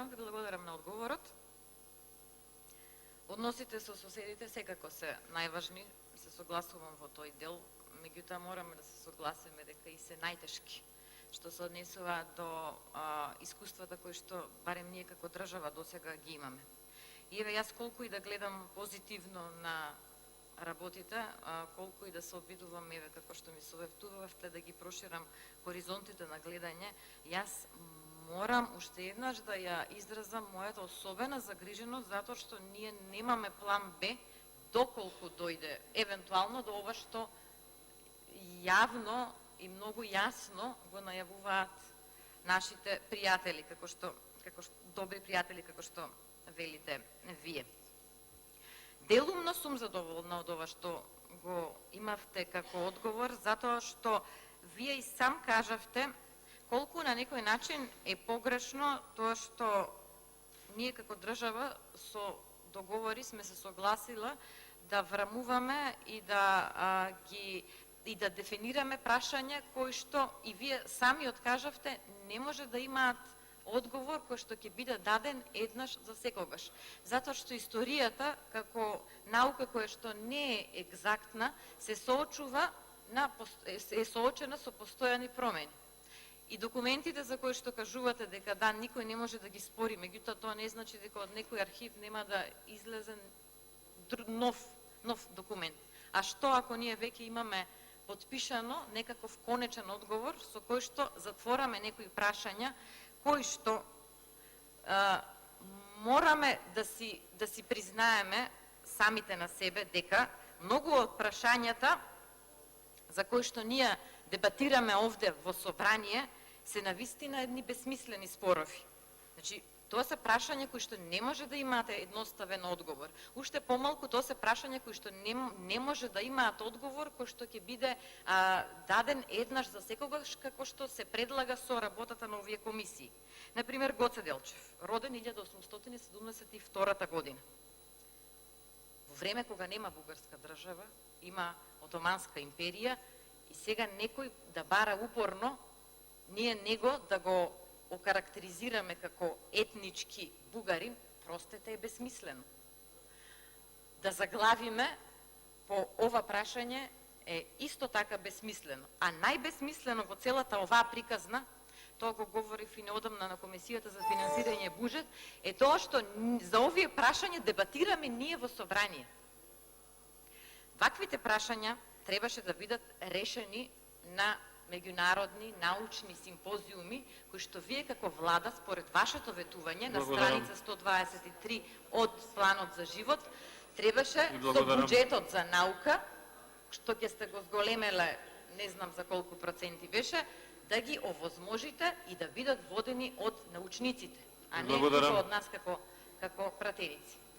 ви благодарам на одговорот. Односите со соседите секако се најважни, се согласувам во тој дел, меѓутоа мораме да се согласиме дека и се најтешки, што се однесува до искуствата кои што барем ние како држава досега ги имаме. И еве јас колку и да гледам позитивно на работите, колку и да се обидувам, еве како што ми советувавте, да ги проширам хоризонтите на гледање, јас морам уште еднаш да ја изразам мојата особена загриженост затоа што ние немаме план Б доколку дојде евентуално до ова што јавно и многу јасно го најавуваат нашите пријатели, како што добри пријатели, како што велите вие. Делумно сум задоволна од ова што го имавте како одговор, затоа што вие и сам кажавте колку на некој начин е погрешно тоа што ние како држава со договори сме се согласила да врамуваме и да дефинираме прашања кои што и вие сами откажавте не може да имаат одговор кој што ќе биде даден еднаш за секогаш. Затоа што историјата како наука која што не е екзактна се соочува е соочена со постојани промени. И документите за кои што кажувате дека да, никој не може да ги спори, меѓутоа тоа не значи дека од некој архив нема да излезе нов документ. А што ако ние веќе имаме потпишано некаков конечен одговор со кој што затвораме некои прашања кои што мораме да си признаеме самите на себе дека многу од прашањата за кои што ние дебатираме овде во собрание се навистина едни безсмислени спорови. Значи, тоа се прашања кои што не може да имаат едноставен одговор. Уште помалку тоа се прашања кои што не може да имаат одговор кој што ќе биде даден еднаш за секогаш како што се предлага со работата на овие комисии. Например, Гоце Делчев, роден 1872 година. Во време кога нема бугарска држава, има Отоманска империја и сега некој да бара упорно ние него да го окарактеризираме како етнички бугарин, простете, е безсмислено. Да заглавиме по ова прашање е исто така безсмислено. А најбесмислено во целата оваа приказна, тоа го говорив и неодамна на Комисијата за финансирање и буџет, е тоа што за овие прашања дебатираме ние во собрание. Ваквите прашања требаше да бидат решени на меѓународни научни симпозиуми, кои што вие како влада, според вашето ветување на страница 123 од планот за живот, требаше со буџетот за наука, што ќе сте го зголемеле, не знам за колку проценти беше, да ги овозможите и да бидат водени од научниците, а не од нас како пратерици.